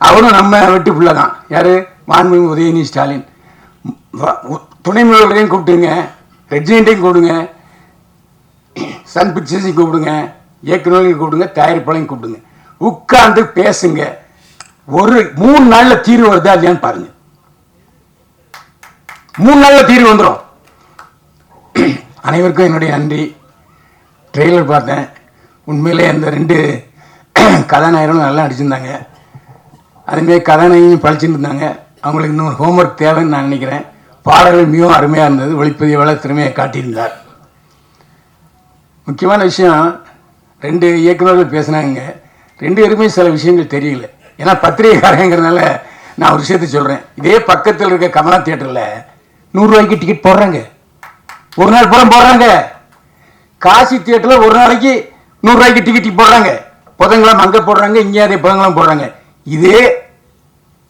அவரும் நம்ம வெட்டி பிள்ளை தான். யாரு? மாண்புமிகு உதயநிதி ஸ்டாலின். துணை முதல்வரையும் கூப்பிட்டுங்க, ரெட்ஜெண்ட்டையும் கூப்பிடுங்க, சன் பிக்சர்ஸையும் கூப்பிடுங்க, இயக்குநர்களையும் கூப்பிடுங்க, தயாரிப்பாளையும் கூப்பிடுங்க. உட்கார்ந்து பேசுங்க. ஒரு 3 நாள்ல தீர்வு வருதா இல்லையான்னு பாருங்க. 3 நாள்ல தீர்வு வந்துடும். அனைவருக்கும் என்னுடைய நன்றி. ட்ரெய்லர் பார்த்தேன். உண்மையிலே அந்த 2 கதாநாயகரும் நல்லா நடிச்சிருந்தாங்க. அதுமாரி கதாநாயகியும் பழிச்சுட்டு இருந்தாங்க. அவங்களுக்கு இன்னொரு ஹோம்ஒர்க் தேவைன்னு நான் நினைக்கிறேன். பாடல்கள் மிகவும் அருமையாக இருந்தது. ஒளிப்பதிவாளர் திறமையை காட்டியிருந்தார். முக்கியமான விஷயம், 2 இயக்குநர்கள் பேசினாங்க. 2 பேருமே சில விஷயங்கள் தெரியல. ஏன்னா பத்திரிகைக்காரங்கிறதுனால நான் ஒரு விஷயத்தை சொல்கிறேன். இதே பக்கத்தில் இருக்க கமலா தியேட்டரில் 100 ரூபாய்க்கு டிக்கெட் போடுறாங்க. ஒரு நாள் பூரா போடுறாங்க. காசி தியேட்டரில் ஒரு நாளைக்கு 100 ரூபாய்க்கு டிக்கெட் போடுறாங்க. புதன்கிழமை அங்கே போடுறாங்க, இங்கே அதே புதன்கிழமை போடுறாங்க. இதே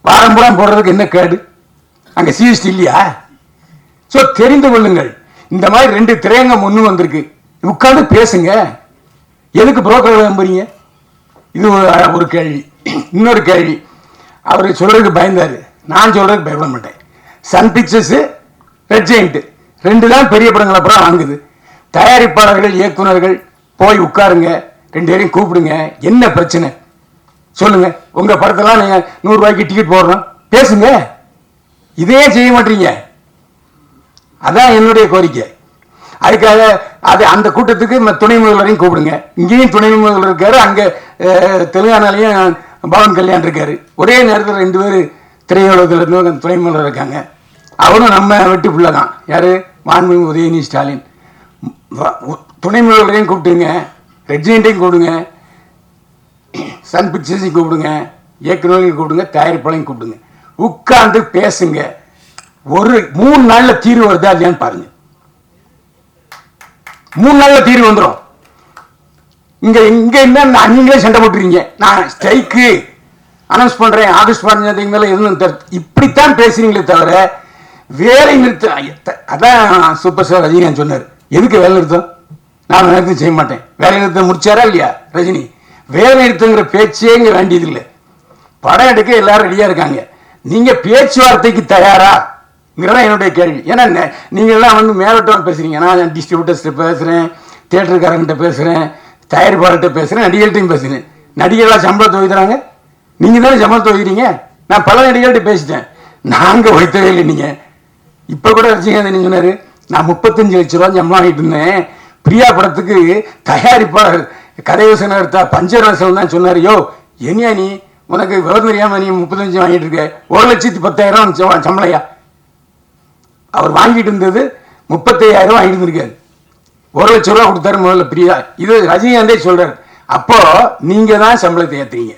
வாரம் பூரா போடுறதுக்கு என்ன கேடு? அங்கே சிஎஸ்டி இல்லையா? ஸோ தெரிந்து கொள்ளுங்கள். இந்த மாதிரி 2 திரையங்கம் ஒன்று வந்திருக்கு. உட்காந்து பேசுங்க. எதுக்கு புரோக்கர் நம்புறீங்க? இது ஒரு கேள்வி. இன்னொரு கேள்வி, அவர் சொல்றதுக்கு பயந்தாரு. நான் சொல்றதுக்கு பயப்பட மாட்டேன். சன் பிக்சர்ஸ், ரெட் ஜெயண்ட் 2 தான் பெரிய படங்களை அப்புறம் வாங்குது. தயாரிப்பாளர்கள், இயக்குநர்கள் போய் உட்காருங்க. 2 பேரையும் கூப்பிடுங்க. என்ன பிரச்சனை சொல்லுங்க. உங்க படத்தெல்லாம் நீங்க 100 ரூபாய்க்கு டிக்கெட் போடுறோம், பேசுங்க. இதே செய்ய மாட்டீங்க. அதான் என்னுடைய கோரிக்கை. அதுக்காக அந்த கூட்டத்துக்கு துணை முதல்வரையும் கூப்பிடுங்க. இங்கேயும் துணை முதல்வர் இருக்காரு, அங்க தெலுங்கானாலையும் பவன் கல்யாண் இருக்காரு. ஒரே நேரத்தில் 2 பேர் திரையுலகத்தில் இருந்து துணை முதல்வர் இருக்காங்க. அவரும் நம்ம வெட்டி பிள்ளை தான். யாரு? மாண்புமிகு உதயநிதி ஸ்டாலின். துணை முதல்வரையும் கூப்பிட்டுங்க, ரெட்ஜெண்ட்டையும் கூப்பிடுங்க, சன் பிக்சர்ஸையும் கூப்பிடுங்க, இயக்குநர்களையும் கூப்பிடுங்க, தயாரிப்பாளையும் கூப்பிடுங்க. உட்கார்ந்து பேசுங்க. ஒரு 3 நாள்ல தீர்வு வருதா இல்லையான்னு பாருங்க. 3 நாள்ல தீர்வு வந்துடும். இங்க என்ன நீங்களே சண்டை போட்டுறீங்க. நான் ஸ்ட்ரைக்கு அனௌன்ஸ் பண்றேன் ஆகஸ்ட் 15 மேல எதுவும் இப்படித்தான் பேசுறீங்களே தவிர வேலை நிறுத்தம். அதான் சூப்பர் ஸ்டார் ரஜினிகாந்த் சொன்னார். எதுக்கு வேலை நிறுத்தம்? நான் நிறுத்தம் செய்ய மாட்டேன். வேலை நிறுத்தம் முடிச்சாரா இல்லையா ரஜினி? வேலை நிறுத்தங்கிற பேச்சே இங்க வேண்டியது இல்லை. படம் எடுக்க எல்லாரும் ரெடியா இருக்காங்க. நீங்க பேச்சுவார்த்தைக்கு தயாரா? என்னுடைய கேள்வி. ஏன்னா நீங்க எல்லாம் மேலோட்டம் பேசுறீங்க. நான் டிஸ்ட்ரிபியூட்டர்ஸ் பேசுறேன், தியேட்டருக்காரங்கிட்ட பேசுறேன், தயாரிப்பாளர்கிட்ட பேசுறேன், நடிகர்கள்ட்டையும் பேசுறேன். நடிகர்களாக சம்பளத்தை வைக்கிறாங்க. நீங்க தானே சம்பளத்தை வைக்கிறீங்க. நான் பல நடிகர்கள்ட்ட பேசிட்டேன். நாங்க வைத்தவே இல்லை. நீங்க இப்ப கூட ரஜினிகாந்த் சொன்னாரு, நான் 35 லட்சம் ரூபாய் சம்பளம் வாங்கிட்டு இருந்தேன். பிரியா படத்துக்கு தயாரிப்பாளர் கதையோசனர் பஞ்சரசம் தான் சொன்னாரு. யோ என்னையா நீ, உனக்கு விவரம் தெரியாம நீ 35 வாங்கிட்டு இருக்க? 1,10,000 சம்பளையா? அவர் வாங்கிட்டு இருந்தது 35,000 வாங்கிட்டு இருந்திருக்காரு. 1 லட்சம் ரூபா கொடுத்தாரு முதல்ல பிரியா. இது ரஜினிகாந்தே சொல்றாரு. அப்போ நீங்க தான் சம்பளத்தை ஏத்துறீங்க.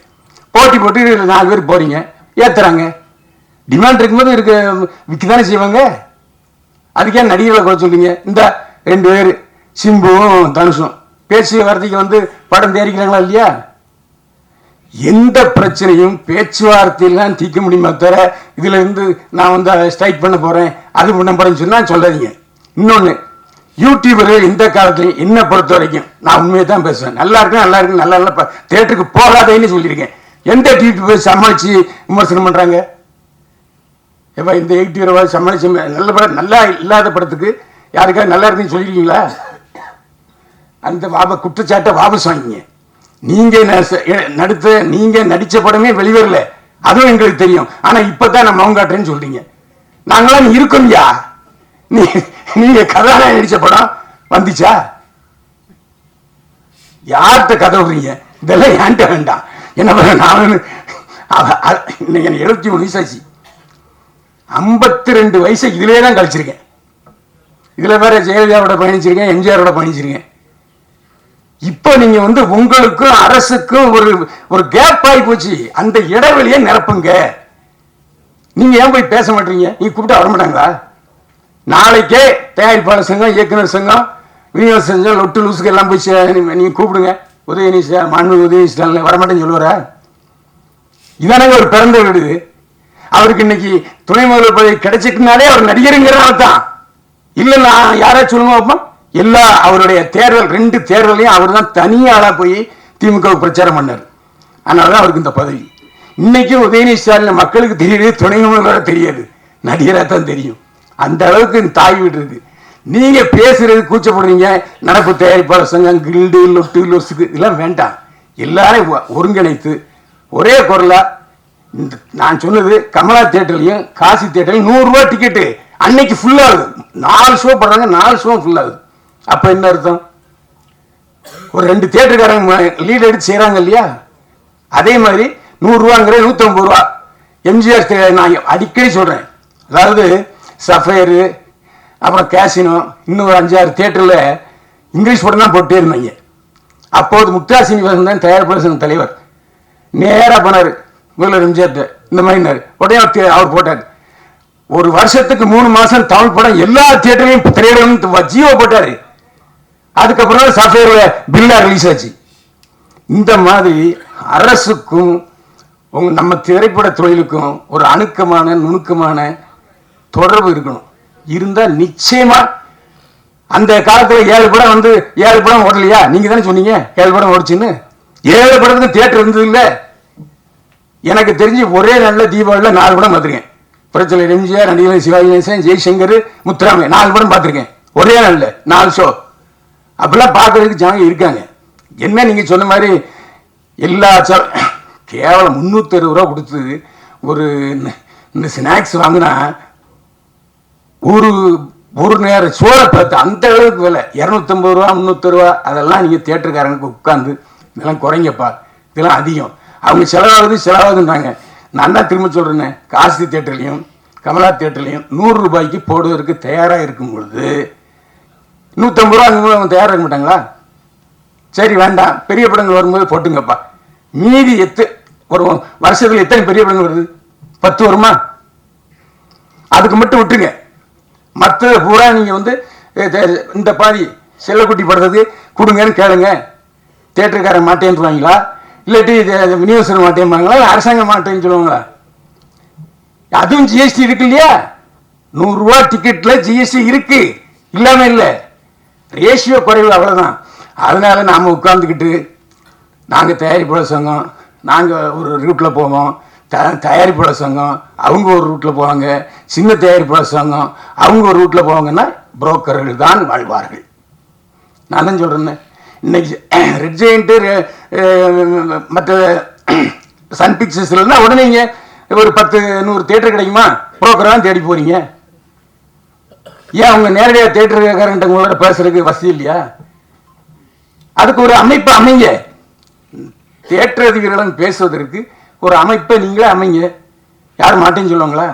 போட்டி போட்டு 4 பேர் போறீங்க, ஏத்துறாங்க. டிமாண்ட் இருக்கும்போது விற்கதானே செய்வாங்க. அதுக்கே நடிகர்களை குறை சொல்றீங்க. இந்த 2 பேர் சிம்புவும் தனுஷும் பேச்சு வார்த்தைக்கு படம் தயாரிக்கிறாங்களா இல்லையா? எந்த பிரச்சனையும் பேச்சுவார்த்தையில் தான் தீர்க்க முடியுமா தவிர இதுல இருந்து நான் ஸ்ட்ரைக் பண்ண போறேன், அது பண்ண போறேன்னு சொன்னா சொல்லாதீங்க. இன்னொன்னு, யூடியூபர்கள் இந்த காலத்திலையும் என்ன பொறுத்த வரைக்கும் நான் உண்மையை தான் பேசுவேன். நல்லா இருக்கு நல்லா இருக்கு நல்லா நல்லா தியேட்டருக்கு போகாதேன்னு சொல்லியிருக்கேன். எந்த யூடியூபர் சமாளிச்சு விமர்சனம் பண்றாங்க? எப்ப இந்த 80 ரூபாய் சமாளிச்சு நல்ல படம் நல்லா இல்லாத படத்துக்கு யாருக்காவது நல்லா இருக்குன்னு சொல்லிருக்கீங்களா? அந்த குற்றச்சாட்டை வாபஸ் வாங்கிங்க. நீங்க நடிச்ச படமே வெளிவரல, அதுவும் எங்களுக்கு தெரியும். ஆனா இப்பதான் நம்ம அவங்க காட்டுறேன்னு சொல்றீங்க. நாங்களாம் இருக்கோம்யா. நீங்க கதாநாயகன் நடிச்ச படம் வந்துச்சா? யார்கிட்ட கதை விடுறீங்க? இதெல்லாம் ஏன்ட்ட வேண்டாம். என்ன பண்ண, நான் இன்னைக்கு எனக்கு 73 வயசாச்சு. 52 வயசு இதுலயே தான் கழிச்சிருக்கேன். இதுல வேற ஜெயலலிதாவோட பயணிச்சிருக்கேன், எம்ஜிஆரோட பயணிச்சிருக்கேன். இப்ப நீங்க உங்களுக்கும் அரசுக்கும் ஒரு கேப் ஆகி போச்சு. அந்த இடைவெளியை நிரப்புங்க. நீங்க ஏன் போய் பேச மாட்டீங்க? நீங்க கூப்பிட்டா வர மாட்டாங்களா? நாளைக்கே தயாரிப்பாளர் சங்கம், இயக்குனர் சங்கம், விநியோக சங்கம், லொட்டு லூசுக்கு எல்லாம் போய் நீங்க கூப்பிடுங்க. உதயநிதி மாண்புமிகு உதயநிதி ஸ்டாலின் வரமாட்டேன்னு சொல்லுவாரா? இதானே ஒரு பிறந்த வீடு. அவருக்கு இன்னைக்கு துணை முதல்வர் பதவி கிடைச்சிட்டுனாலே அவர் நடிகருங்கிறனால தான். இல்ல யாராச்சும் சொல்லுங்க. எல்லா அவருடைய தேர்தல் 2 தேர்தலையும் அவர் தான் தனியாளா போய் திமுக பிரச்சாரம் பண்ணார். அதனாலதான் அவருக்கு இந்த பதவி. இன்னைக்கும் உதயநிதி ஸ்டாலின் மக்களுக்கு தெரியுது, துணை முதல்வராக தெரியாது, நடிகராக தான் தெரியும். அந்த அளவுக்கு தாய் வீடு இருக்கு. நீங்க பேசுறது கூச்சப்படுறீங்க. நடப்பு தயாரிப்பாளர் சங்கம், கில்டு, லொட்டு, லொசுக்கு இதெல்லாம் வேண்டாம். எல்லாரும் ஒருங்கிணைத்து ஒரே குரலா நான் சொன்னது கமலா தியேட்டர்லையும் காசி தேட்டர்லையும் 100 ரூபாய் டிக்கெட்டு அன்னைக்கு ஃபுல் ஆகுது. 4 ஷோ போடுறாங்க, 4 ஷோ ஃபுல் ஆகுது. அப்ப என்ன அர்த்தம்? ஒரு 2 தியேட்டருக்காரங்க லீட் எடுத்து செய்யறாங்க இல்லையா? அதே மாதிரி 100 ரூபாங்கிற 150 ரூபா. எம்ஜிஆர் நான் அடிக்கடி சொல்றேன், அதாவது சஃபயரு, அப்புறம் கேசினோ, இன்னும் ஒரு 5-6 தியேட்டர்ல இங்கிலீஷ் படம் தான் போட்டே இருந்தாங்க. அப்போது முக்தா சீனிவாசன் தான் தயாரிப்பாளர் சங்க தலைவர். நேராக போனார் முதல்வர் எம்ஜிஆர், இந்த மாதிரி உடனே அவர் போட்டார். ஒரு வருஷத்துக்கு 3 மாசம் தமிழ் படம் எல்லா தியேட்டர்லையும் திரையிடணும் ஜியோ போட்டாரு. அதுக்கப்புறம் சஃபயர்ல பில்லா ரிலீஸ் ஆச்சு. இந்த மாதிரி அரசுக்கும் நம்ம திரைப்பட தொழிலுக்கும் ஒரு அணுக்கமான நுணுக்கமான தொடர்பு இருக்கணும். இருந்தா நிச்சயமா அந்த காலத்துல 7 படம் வந்து 7 படம் ஓடலையா? நீங்க தானே சொன்னீங்க 7 படம் ஓடிச்சுன்னு. 7 படத்துக்கு தியேட்டர் இருந்தது இல்ல. எனக்கு தெரிஞ்சு ஒரே நல்ல தீபாவளியில 4 படம் பார்த்திருக்கேன். பிரச்சனை எம்ஜிஆர், நடிகர் சிவாஜி கணேசன், ஜெய்சங்கர், முத்துராமன் 4 படம் பார்த்திருக்கேன் ஒரே நாள்ல 4 ஷோ. அப்படிலாம் பார்க்கறதுக்கு ஜனங்க இருக்காங்க. என்ன நீங்க சொன்ன மாதிரி எல்லா கேவலம் 360 ரூபா கொடுத்து ஒரு இந்த ஸ்நாக்ஸ் வாங்கினா ஒரு நேரம் சோழ பார்த்து அந்த அளவுக்கு விலை 250 ரூபா 300 ரூபா. அதெல்லாம் நீங்க தியேட்டருக்காரங்களுக்கு உட்காந்து இதெல்லாம் குறைங்கப்பா, இதெல்லாம் அதிகம், அவங்க செலவாகுதுன்றாங்க. நான் தான் திரும்ப சொல்றேன், காசி தியேட்டர்லையும் கமலா தியேட்டர்லையும் 100 ரூபாய்க்கு போடுவதற்கு தயாராக இருக்கும் பொழுது 150 ரூபா அவங்க தயாராக இருக்க மாட்டாங்களா? சரி வேண்டாம், பெரிய படங்கள் வரும்போது போட்டுங்கப்பா. மீதி ஒரு வருஷத்துல எத்தனை பெரிய படங்கள் வருது? 10 வருமா? அதுக்கு மட்டும் விட்டுருங்க. மற்ற பூரா நீங்க வந்து இந்த பாதி செல்லக்குட்டி படுறதுக்கு கொடுங்கன்னு கேளுங்க. தியேட்டருக்காரன் மாட்டேன்னுவாங்களா, இல்லாட்டி விநியோகஸ்தர் மாட்டேன்பாங்களா, அரசாங்கம் மாட்டேன்னு சொல்லுவாங்களா? அதுவும் ஜிஎஸ்டி இருக்கு இல்லையா? 100 ரூபா டிக்கெட்ல ஜிஎஸ்டி இருக்கு, இல்லாம இல்ல. ரேஷியோ குறைவு, அவ்வளவுதான். அதனால நாம உட்கார்ந்துக்கிட்டு நாங்க தயாரிப்பாளர் சங்கம், நாங்க ஒரு ரூட்ல போவோம், தயாரிப்பாளர் சங்கம் அவங்க ஒரு ரூட்ல போவாங்க, சின்ன தயாரிப்பாளர் சங்கம் அவங்க ஒரு ரூட்ல போவாங்கன்னா புரோக்கர்கள் தான் வாழ்வார்கள். நான் தான் சொல்றேன். இன்னைக்கு ரெட் ஜெயண்ட் மற்ற சன் பிக்சர்ஸ்ல உடனே இங்க ஒரு 10-100 தியேட்டர் கிடைக்குமா? புரோக்கர் தான் தேடி போறீங்க. ஏன் அவங்க நேரடியாக தியேட்டருக்காரங்கிட்ட உங்களோட பேசுறதுக்கு வசதி இல்லையா? அதுக்கு ஒரு அமைப்பு அமைங்க. தியேட்டர் அதிகாரிகளும் பேசுவதற்கு ஒரு அமைப்பை நீங்களே அமைங்க. யாரும் மாட்டேன்னு சொல்லுவாங்களா?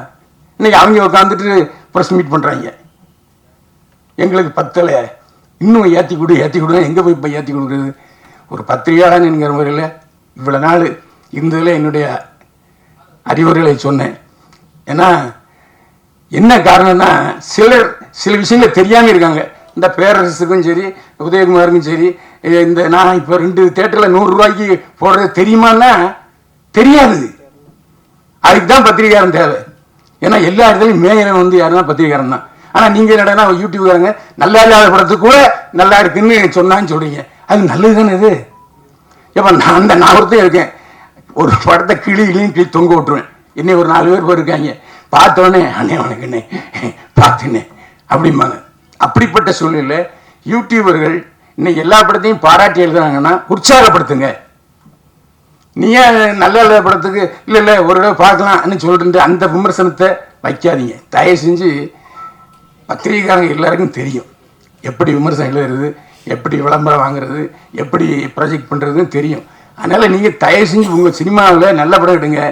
இன்னைக்கு அவங்க உட்காந்துட்டு ப்ரெஸ் மீட் பண்றாங்க. எங்களுக்கு பத்தலை, இன்னும் ஏற்றி கொடு. எங்கே போய் இப்போ ஏற்றி கொடுக்குறது? ஒரு பத்திரிகையாளன் என்கிற முறையில் இவ்வளோ நாள் இருந்ததில் என்னுடைய அறிவுரைகளை சொன்னேன். ஏன்னா என்ன காரணம்னா சில விஷயங்கள் தெரியாமல் இருக்காங்க. இந்த பேரரசுக்கும் சரி உதயகுமாருக்கும் சரி, இந்த நான் இப்போ 2 தியேட்டரில் 100 ரூபாய்க்கு போடுறது தெரியுமான்னா தெரியாது. அதுக்கு தான் பத்திரிகையாரன் தேவை. ஏன்னா எல்லா இடத்துலையும் மேயரன் வந்து யாருன்னா பத்திரிகையாரன் தான். ஆனால் நீங்கள் என்னடா யூடியூப்காரங்க நல்லா இல்லாத படத்துக்கு கூட நல்லா இருக்குன்னு சொன்னான்னு சொல்றீங்க. அது நல்லது தானே இது? எப்போ நான் ஒருத்தர் இருக்கேன், ஒரு படத்தை கிளி தொங்க விட்டுருவேன். என்னை ஒரு 4 பேர் இருக்காங்க, பார்த்தோன்னே அண்ணே உனக்குண்ணே பார்த்துண்ணே அப்படிம்பாங்க. அப்படிப்பட்ட சூழ்நிலை யூடியூபர்கள் இன்னைக்கு எல்லா படத்தையும் பாராட்டி எழுதுறாங்கன்னா உற்சாகப்படுத்துங்க. நீ ஏன் நல்ல படத்துக்கு இல்லை ஒரு தடவை பார்க்கலாம்னு சொல்லிட்டு அந்த விமர்சனத்தை வைக்காதீங்க. தயவு செஞ்சு பத்திரிகைக்காரங்க எல்லாருக்கும் தெரியும் எப்படி விமர்சனம் எழுதுறது, எப்படி விளம்பரம் வாங்குறது, எப்படி ப்ரொஜெக்ட் பண்ணுறதுன்னு தெரியும். அதனால் நீங்கள் தயவு செஞ்சு உங்கள் சினிமாவில் நல்ல படம் எடுங்க.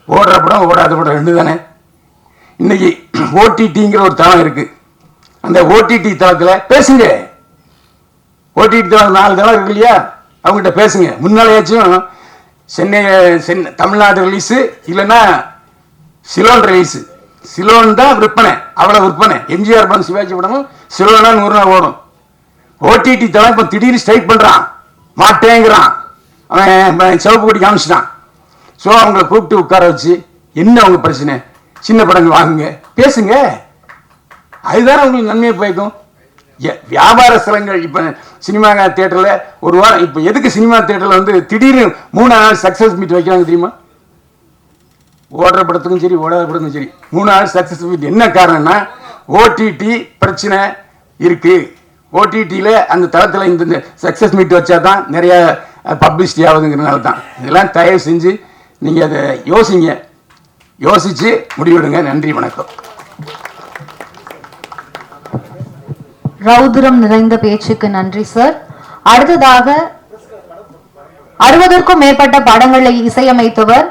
ஓடுற படம் ஓடாத படம் 2 தானே. இன்னைக்கு ஓடிடிங்கிற ஒரு தளம் இருக்குது. அந்த ஓடிடி தளத்தில் பேசுங்க. ஓடிடி தளம் 4 தளம் இருக்கு இல்லையா? அவங்ககிட்ட பேசுங்க. முன்னாலேயாச்சும் சென்னை தமிழ்நாடு ரிலீஸு இல்லைன்னா சிலோன் ரிலீஸு. சிலோன் தான் விற்பனை, அவ்வளோ விற்பனை. எம்ஜிஆர் படம் சிவாஜி படமும் சிலோனா 100 நாள் ஓடும். ஓடிடி தளம் இப்போ திடீர்னு ஸ்ட்ரைக் பண்ணுறான், மாட்டேங்கிறான். அவன் சிவப்பு கொடி காமிச்சிட்டான். ஸோ அவங்கள கூப்பிட்டு உட்கார வச்சு என்ன அவங்க பிரச்சனை, சின்ன படங்கள் வாங்குங்க, பேசுங்க. அதுதானே உங்களுக்கு நன்மையை பயக்கும். வியாபார ஸ்தலங்கள் இப்போ சினிமா தியேட்டரில் ஒரு வாரம் இப்போ எதுக்கு சினிமா தியேட்டரில் வந்து திடீர்னு 3 நாள் சக்ஸஸ் மீட் வைக்கிறாங்க தெரியுமா? ஓடுற படத்துக்கும் சரி ஓடாத படத்துக்கும் சரி 3 நாள் சக்ஸஸ் மீட். என்ன காரணம்னா ஓடிடி பிரச்சனை இருக்கு. ஓடிடியில் அந்த தளத்தில் இந்த சக்ஸஸ் மீட் வச்சா தான் நிறைய பப்ளிசிட்டி ஆகுதுங்கிறனால தான். இதெல்லாம் தயவு செஞ்சு நீங்கள் அதை யோசிச்சு முடிவெடுங்க. நன்றி, வணக்கம். ரௌத்ரம் நிறைந்த பேச்சுக்கு நன்றி சார். அடுத்ததாக 60க்கும் மேற்பட்ட படங்களை இசையமைத்தவர்